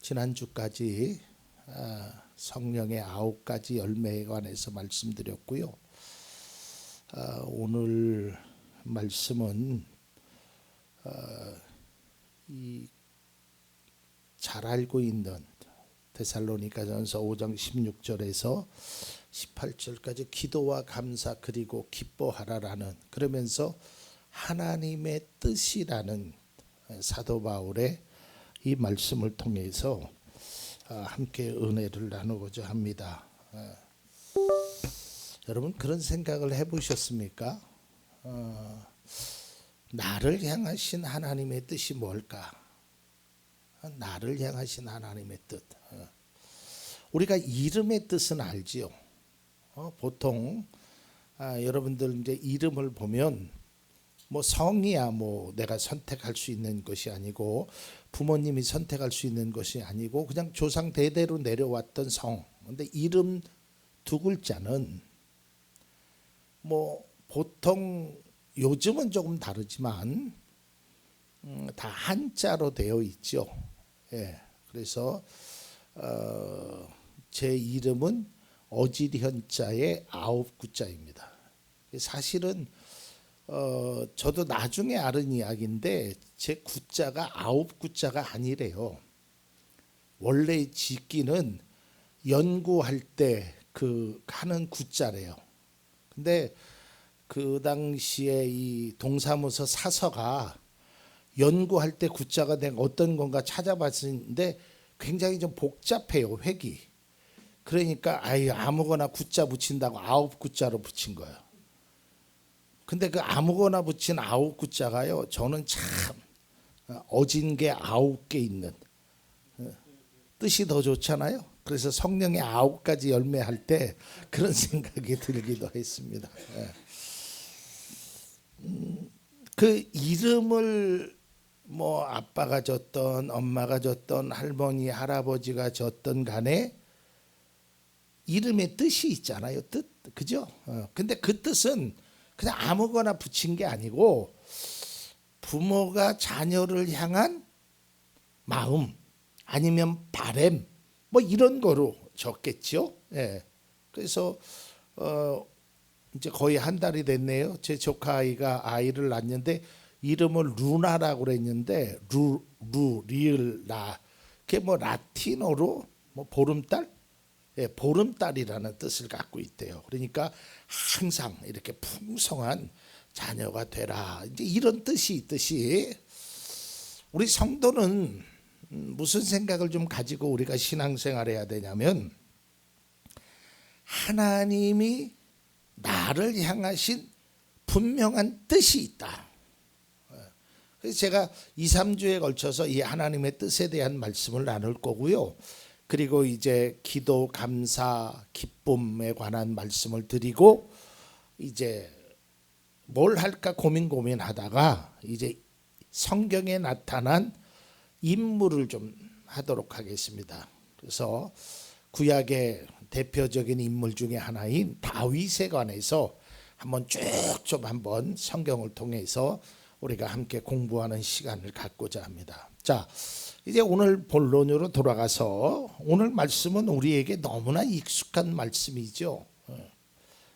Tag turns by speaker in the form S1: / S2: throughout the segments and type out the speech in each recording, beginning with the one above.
S1: 지난주까지 성령의 9가지 열매에 관해서 말씀드렸고요. 오늘 말씀은 잘 알고 있는 데살로니가전서 5장 16절에서 18절까지 기도와 감사 그리고 기뻐하라라는, 그러면서 하나님의 뜻이라는 사도 바울의 이 말씀을 통해서 함께 은혜를 나누고자 합니다. 여러분, 그런 생각을 해보셨습니까? 나를 향하신 하나님의 뜻이 뭘까? 나를 향하신 하나님의 뜻. 우리가 이름의 뜻은 알지요. 보통 여러분들 이제 이름을 보면 뭐 성이야 뭐 내가 선택할 수 있는 것이 아니고, 부모님이 선택할 수 있는 것이 아니고, 그냥 조상 대대로 내려왔던 성. 근데 이름 두 글자는 뭐 보통 요즘은 조금 다르지만 다 한자로 되어 있죠. 예, 그래서 제 이름은 어지현자의 9구자입니다. 사실은 저도 나중에 알은 이야기인데 제 구자가 9구자가 아니래요. 원래 짓기는 연구할 때 그 하는 구자래요. 근데 그 당시에 이 동사무소 사서가 연구할 때 구자가 내가 어떤 건가 찾아봤는데 굉장히 좀 복잡해요, 획이. 그러니까 아무거나 구자 붙인다고 9구자로 붙인 거예요. 근데 그 아무거나 붙인 9구자가요, 저는 참 어진 게 9개 있는 뜻이 더 좋잖아요. 그래서 성령의 9가지 열매할 때 그런 생각이 들기도 했습니다. 그 이름을 뭐 아빠가 줬던 엄마가 줬던 할머니 할아버지가 줬던 간에 이름의 뜻이 있잖아요. 뜻, 그죠? 근데 그 뜻은 그냥 아무거나 붙인 게 아니고 부모가 자녀를 향한 마음 아니면 바램 뭐 이런 거로 적겠죠. 예. 그래서 이제 거의 한 달이 됐네요. 제 조카 아이가 아이를 낳았는데 이름을 루나라고 그랬는데 리을라, 그게 뭐 라틴어로 뭐 보름달, 예, 보름달이라는 뜻을 갖고 있대요. 그러니까 항상 이렇게 풍성한 자녀가 되라, 이제 이런 뜻이 있듯이 우리 성도는 무슨 생각을 좀 가지고 우리가 신앙생활해야 되냐면, 하나님이 나를 향하신 분명한 뜻이 있다. 그래서 제가 2, 3주에 걸쳐서 이 하나님의 뜻에 대한 말씀을 나눌 거고요. 그리고 이제 기도, 감사, 기쁨에 관한 말씀을 드리고, 이제 뭘 할까 고민하다가 이제 성경에 나타난 인물을 좀 하도록 하겠습니다. 그래서 구약의 대표적인 인물 중에 하나인 다윗에 관해서 한번 쭉 한번 성경을 통해서 우리가 함께 공부하는 시간을 갖고자 합니다. 자, 이제 오늘 본론으로 돌아가서, 오늘 말씀은 우리에게 너무나 익숙한 말씀이죠.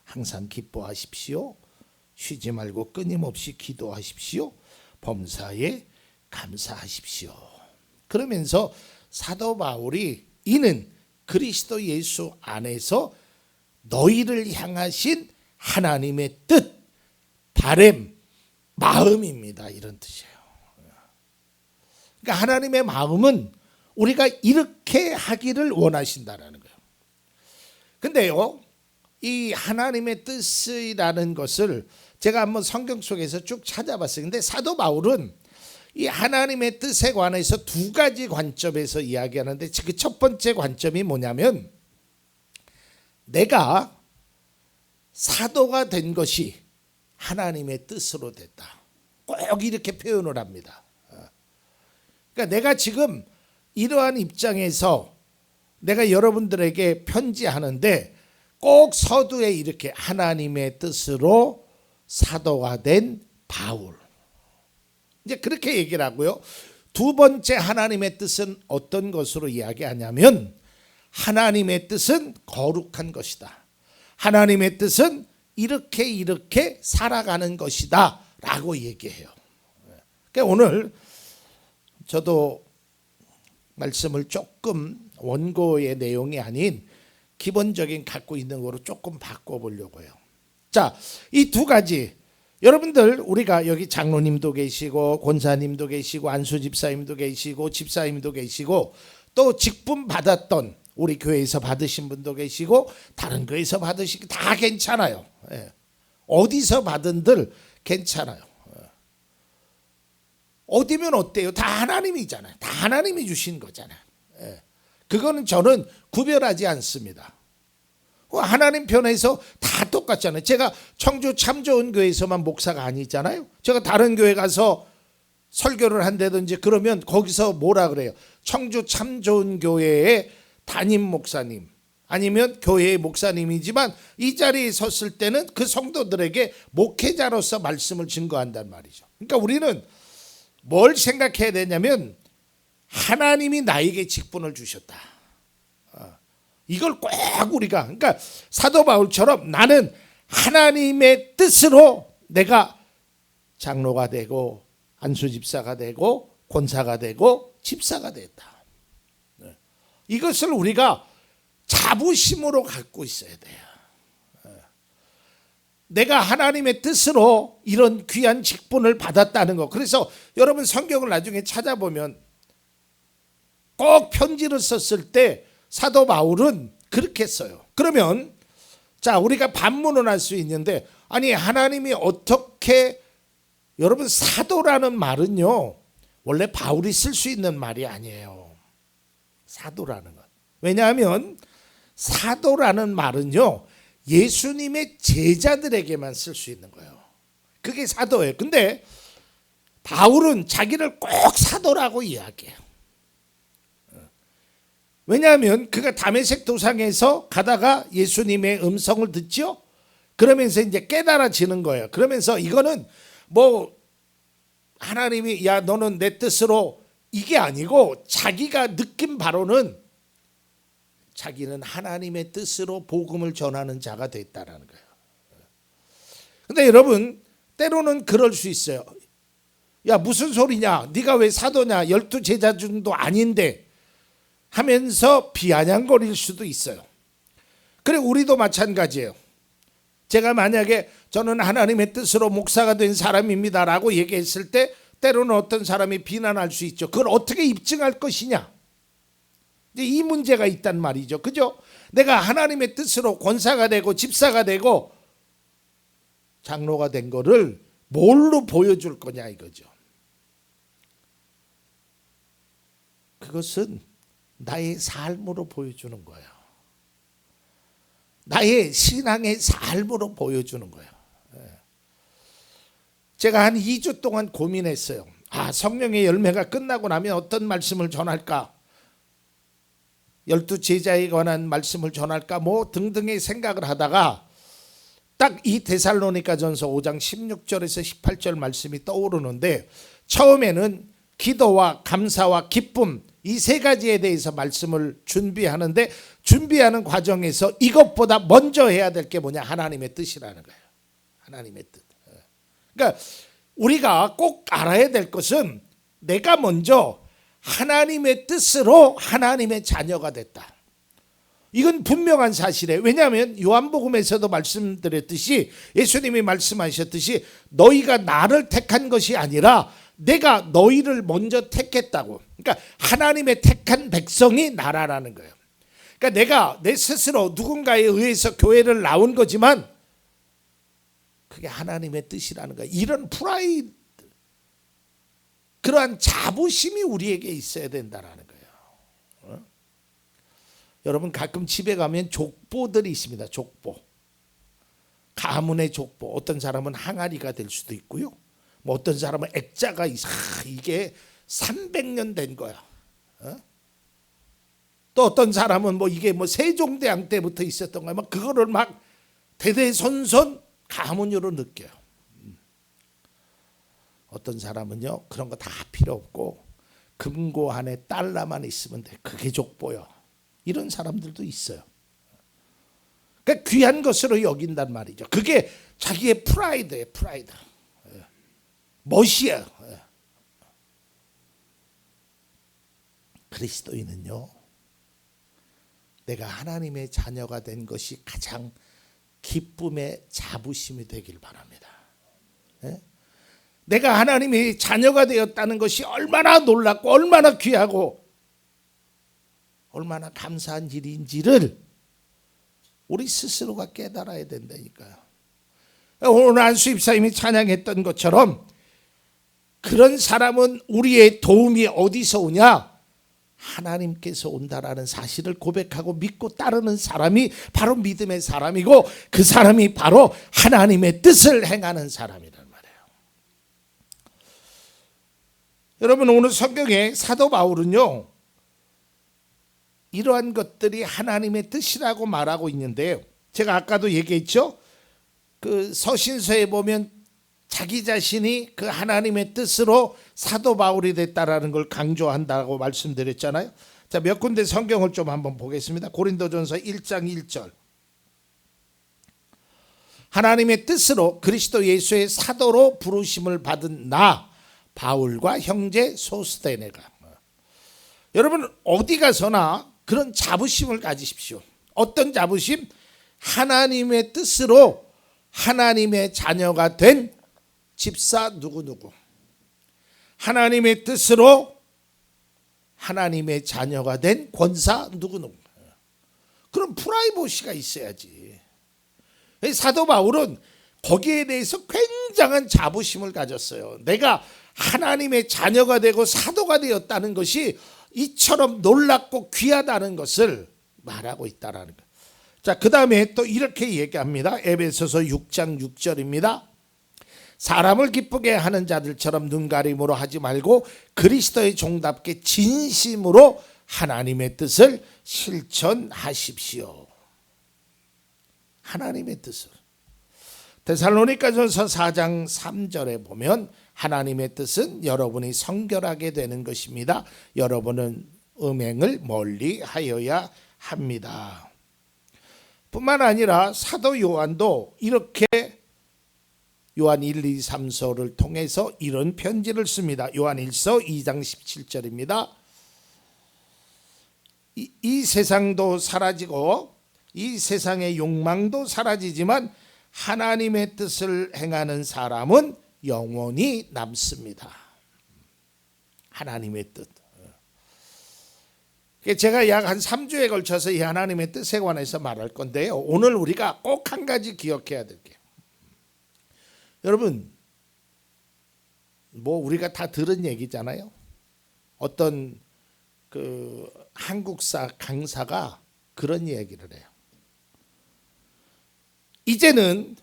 S1: 항상 기뻐하십시오. 쉬지 말고 끊임없이 기도하십시오. 범사에 감사하십시오. 그러면서 사도 바울이 이는 그리스도 예수 안에서 너희를 향하신 하나님의 뜻, 바램, 마음입니다. 이런 뜻이에요. 그러니까 하나님의 마음은 우리가 이렇게 하기를 원하신다라는 거예요. 근데요, 이 하나님의 뜻이라는 것을 제가 한번 성경 속에서 쭉 찾아봤어요. 근데 사도 바울은 이 하나님의 뜻에 관해서 두 가지 관점에서 이야기하는데, 그 첫 번째 관점이 뭐냐면, 내가 사도가 된 것이 하나님의 뜻으로 됐다. 꼭 이렇게 표현을 합니다. 그러니까 내가 지금 이러한 입장에서 내가 여러분들에게 편지하는데 꼭 서두에 이렇게 하나님의 뜻으로 사도가 된 바울, 이제 그렇게 얘기를 하고요. 두 번째 하나님의 뜻은 어떤 것으로 이야기하냐면 하나님의 뜻은 거룩한 것이다. 하나님의 뜻은 이렇게 살아가는 것이다 라고 얘기해요. 그러니까 오늘 저도 말씀을 조금 원고의 내용이 아닌 기본적인 갖고 있는 거로 조금 바꿔보려고 해요. 자, 이 두 가지 여러분들 우리가 여기 장로님도 계시고 권사님도 계시고 안수 집사님도 계시고 집사님도 계시고 또 직분 받았던 우리 교회에서 받으신 분도 계시고 다른 교회에서 받으시기 다 괜찮아요. 어디서 받은들 괜찮아요. 어디면 어때요? 다 하나님이잖아요. 다 하나님이 주신 거잖아요. 그거는 저는 구별하지 않습니다. 하나님 편에서 다 똑같잖아요. 제가 청주 참 좋은 교회에서만 목사가 아니잖아요. 제가 다른 교회 가서 설교를 한다든지 그러면 거기서 뭐라 그래요? 청주 참 좋은 교회의 담임 목사님 아니면 교회의 목사님이지만 이 자리에 섰을 때는 그 성도들에게 목회자로서 말씀을 증거한단 말이죠. 그러니까 우리는 뭘 생각해야 되냐면 하나님이 나에게 직분을 주셨다. 이걸 꼭 우리가 그러니까 사도 바울처럼 나는 하나님의 뜻으로 내가 장로가 되고 안수 집사가 되고 권사가 되고 집사가 됐다. 이것을 우리가 자부심으로 갖고 있어야 돼요. 내가 하나님의 뜻으로 이런 귀한 직분을 받았다는 거. 그래서 여러분 성경을 나중에 찾아보면 꼭 편지를 썼을 때 사도 바울은 그렇게 써요. 그러면 자 우리가 반문을 할 수 있는데 아니 하나님이 어떻게 여러분 사도라는 말은요 원래 바울이 쓸 수 있는 말이 아니에요. 사도라는 것. 왜냐하면 사도라는 말은요 예수님의 제자들에게만 쓸 수 있는 거예요. 그게 사도예요. 근데 바울은 자기를 꼭 사도라고 이야기해요. 왜냐하면 그가 다메섹 도상에서 가다가 예수님의 음성을 듣죠. 그러면서 이제 깨달아지는 거예요. 그러면서 이거는 뭐 하나님이 야 너는 내 뜻으로 이게 아니고 자기가 느낀 바로는 자기는 하나님의 뜻으로 복음을 전하는 자가 됐다라는 거예요. 근데 여러분 때로는 그럴 수 있어요. 야 무슨 소리냐? 네가 왜 사도냐? 12 제자 중도 아닌데 하면서 비아냥거릴 수도 있어요. 그래 우리도 마찬가지예요. 제가 만약에 저는 하나님의 뜻으로 목사가 된 사람입니다라고 얘기했을 때 때로는 어떤 사람이 비난할 수 있죠. 그걸 어떻게 입증할 것이냐? 이제 이 문제가 있단 말이죠. 그죠? 내가 하나님의 뜻으로 권사가 되고 집사가 되고 장로가 된 거를 뭘로 보여줄 거냐 이거죠. 그것은 나의 삶으로 보여주는 거예요. 나의 신앙의 삶으로 보여주는 거예요. 제가 한 2주 동안 고민했어요. 성령의 열매가 끝나고 나면 어떤 말씀을 전할까? 12 제자에 관한 말씀을 전할까? 뭐 등등의 생각을 하다가 딱 이 데살로니가전서 5장 16절에서 18절 말씀이 떠오르는데 처음에는 기도와 감사와 기쁨 이 세 가지에 대해서 말씀을 준비하는데 준비하는 과정에서 이것보다 먼저 해야 될 게 뭐냐? 하나님의 뜻이라는 거예요. 하나님의 뜻. 그러니까 우리가 꼭 알아야 될 것은 내가 먼저 하나님의 뜻으로 하나님의 자녀가 됐다. 이건 분명한 사실이에요. 왜냐하면 요한복음에서도 말씀드렸듯이 예수님이 말씀하셨듯이 너희가 나를 택한 것이 아니라 내가 너희를 먼저 택했다고. 그러니까 하나님의 택한 백성이 나라라는 거예요. 그러니까 내가 내 스스로 누군가에 의해서 교회를 나온 거지만 그게 하나님의 뜻이라는 거예요. 이런 프라이드, 그러한 자부심이 우리에게 있어야 된다라는 거예요. 여러분 가끔 집에 가면 족보들이 있습니다. 족보. 가문의 족보. 어떤 사람은 항아리가 될 수도 있고요. 뭐 어떤 사람은 액자가 있어. 이게 300년 된 거야. 또 어떤 사람은 뭐 이게 뭐 세종대왕 때부터 있었던 거야. 막 그거를 막 대대손손 가문으로 느껴요. 어떤 사람은요 그런 거 다 필요 없고 금고 안에 달러만 있으면 돼. 그게 족보요. 이런 사람들도 있어요. 그러니까 귀한 것으로 여긴단 말이죠. 그게 자기의 프라이드예요. 프라이드. 멋이야. 그리스도인은요, 내가 하나님의 자녀가 된 것이 가장 기쁨의 자부심이 되길 바랍니다. 내가 하나님의 자녀가 되었다는 것이 얼마나 놀랍고 얼마나 귀하고 얼마나 감사한 일인지를 우리 스스로가 깨달아야 된다니까요. 오늘 안수 집사님이 찬양했던 것처럼 그런 사람은 우리의 도움이 어디서 오냐? 하나님께서 온다라는 사실을 고백하고 믿고 따르는 사람이 바로 믿음의 사람이고, 그 사람이 바로 하나님의 뜻을 행하는 사람이란 말이에요. 여러분, 오늘 성경에 사도 바울은요, 이러한 것들이 하나님의 뜻이라고 말하고 있는데요, 제가 아까도 얘기했죠. 그 서신서에 보면 자기 자신이 그 하나님의 뜻으로 사도 바울이 됐다라는 걸 강조한다고 말씀드렸잖아요. 자, 몇 군데 성경을 좀 한번 보겠습니다. 고린도전서 1장 1절. 하나님의 뜻으로 그리스도 예수의 사도로 부르심을 받은 나 바울과 형제 소스데네가. 여러분, 어디 가서나 그런 자부심을 가지십시오. 어떤 자부심? 하나님의 뜻으로 하나님의 자녀가 된 집사 누구누구, 하나님의 뜻으로 하나님의 자녀가 된 권사 누구누구. 그럼 프라이버시가 있어야지. 사도 바울은 거기에 대해서 굉장한 자부심을 가졌어요. 내가 하나님의 자녀가 되고 사도가 되었다는 것이 이처럼 놀랍고 귀하다는 것을 말하고 있다라는 것. 자, 그 다음에 또 이렇게 얘기합니다. 에베소서 6장 6절입니다. 사람을 기쁘게 하는 자들처럼 눈가림으로 하지 말고 그리스도의 종답게 진심으로 하나님의 뜻을 실천하십시오. 하나님의 뜻을. 데살로니가전서 4장 3절에 보면 하나님의 뜻은 여러분이 성결하게 되는 것입니다. 여러분은 음행을 멀리 하여야 합니다. 뿐만 아니라 사도 요한도 이렇게 요한 1, 2, 3서를 통해서 이런 편지를 씁니다. 요한 1서 2장 17절입니다. 이 세상도 사라지고 이 세상의 욕망도 사라지지만 하나님의 뜻을 행하는 사람은 영원히 남습니다. 하나님의 뜻. 제가 약 한 3주에 걸쳐서 이 하나님의 뜻에 관해서 말할 건데요, 오늘 우리가 꼭 한 가지 기억해야 될 게, 여러분, 뭐 우리가 다 들은 얘기잖아요. 어떤 그 한국사 강사가 그런 얘기를 해요. 이제는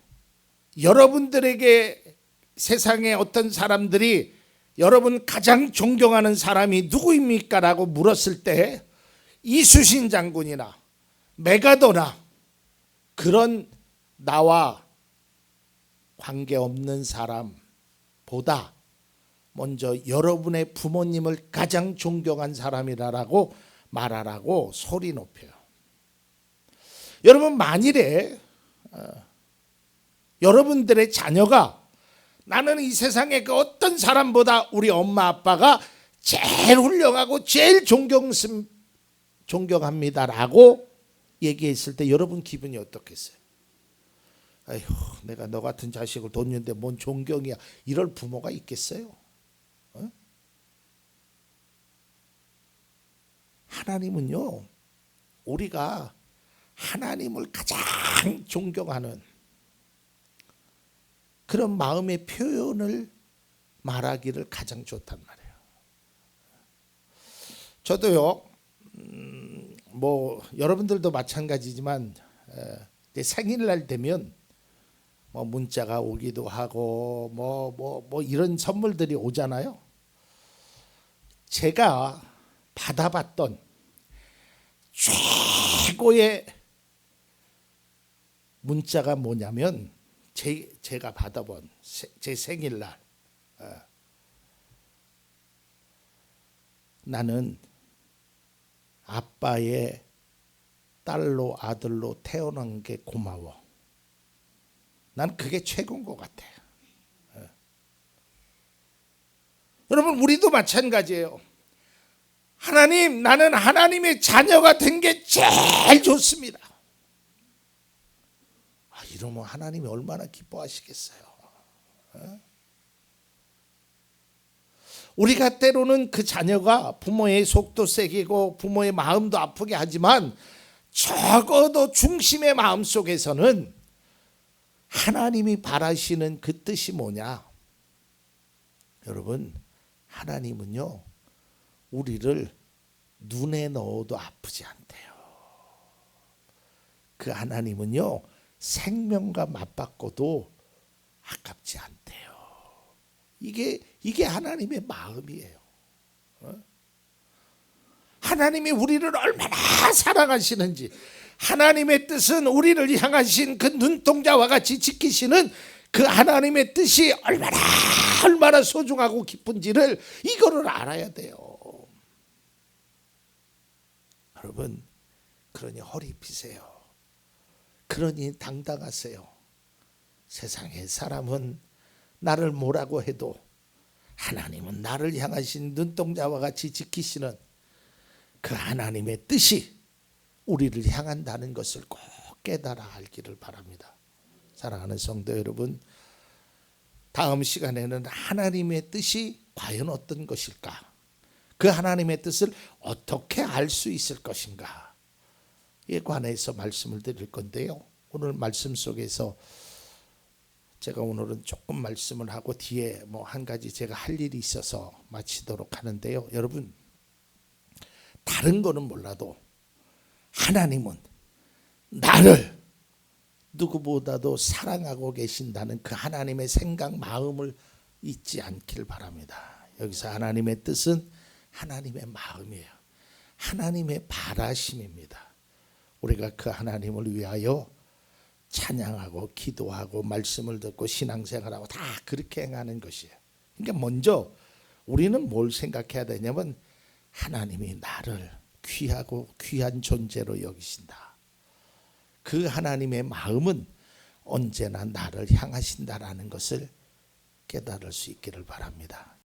S1: 여러분들에게 세상에 어떤 사람들이 여러분 가장 존경하는 사람이 누구입니까? 라고 물었을 때 이수신 장군이나 메가더나 그런 나와 관계없는 사람보다 먼저 여러분의 부모님을 가장 존경한 사람이라고 말하라고 소리 높여요. 여러분, 만일에 여러분들의 자녀가 나는 이 세상의 그 어떤 사람보다 우리 엄마 아빠가 제일 훌륭하고 제일 존경합니다라고 얘기했을 때 여러분 기분이 어떻겠어요? 아휴, 내가 너 같은 자식을 뒀는데 뭔 존경이야, 이럴 부모가 있겠어요? 하나님은요, 우리가 하나님을 가장 존경하는 그런 마음의 표현을 말하기를 가장 좋단 말이에요. 저도요, 뭐 여러분들도 마찬가지지만 내 생일날 되면 뭐 문자가 오기도 하고 뭐 이런 선물들이 오잖아요. 제가 받아봤던 최고의 문자가 뭐냐면 제가 받아본 제 생일날 나는 아빠의 딸로 아들로 태어난 게 고마워. 난 그게 최고인 것 같아. 여러분, 우리도 마찬가지예요. 하나님, 나는 하나님의 자녀가 된 게 제일 좋습니다. 이러면 하나님이 얼마나 기뻐하시겠어요. 우리가 때로는 그 자녀가 부모의 속도 새기고 부모의 마음도 아프게 하지만 적어도 중심의 마음 속에서는 하나님이 바라시는 그 뜻이 뭐냐? 여러분, 하나님은요, 우리를 눈에 넣어도 아프지 않대요. 그 하나님은요, 생명과 맞바꿔도 아깝지 않대요. 이게 하나님의 마음이에요. 하나님이 우리를 얼마나 사랑하시는지, 하나님의 뜻은 우리를 향하신 그 눈동자와 같이 지키시는 그 하나님의 뜻이 얼마나 소중하고 기쁜지를 이거를 알아야 돼요. 여러분, 그러니 허리 펴세요. 그러니 당당하세요. 세상의 사람은 나를 뭐라고 해도 하나님은 나를 향하신 눈동자와 같이 지키시는 그 하나님의 뜻이 우리를 향한다는 것을 꼭 깨달아 알기를 바랍니다. 사랑하는 성도 여러분, 다음 시간에는 하나님의 뜻이 과연 어떤 것일까? 그 하나님의 뜻을 어떻게 알 수 있을 것인가? 이에 관해서 말씀을 드릴 건데요. 오늘 말씀 속에서 제가 오늘은 조금 말씀을 하고 뒤에 한 가지 제가 할 일이 있어서 마치도록 하는데요. 여러분, 다른 거는 몰라도 하나님은 나를 누구보다도 사랑하고 계신다는 그 하나님의 생각, 마음을 잊지 않기를 바랍니다. 여기서 하나님의 뜻은 하나님의 마음이에요. 하나님의 바라심입니다. 우리가 그 하나님을 위하여 찬양하고 기도하고 말씀을 듣고 신앙생활하고 다 그렇게 행하는 것이에요. 그러니까 먼저 우리는 뭘 생각해야 되냐면 하나님이 나를 귀하고 귀한 존재로 여기신다. 그 하나님의 마음은 언제나 나를 향하신다라는 것을 깨달을 수 있기를 바랍니다.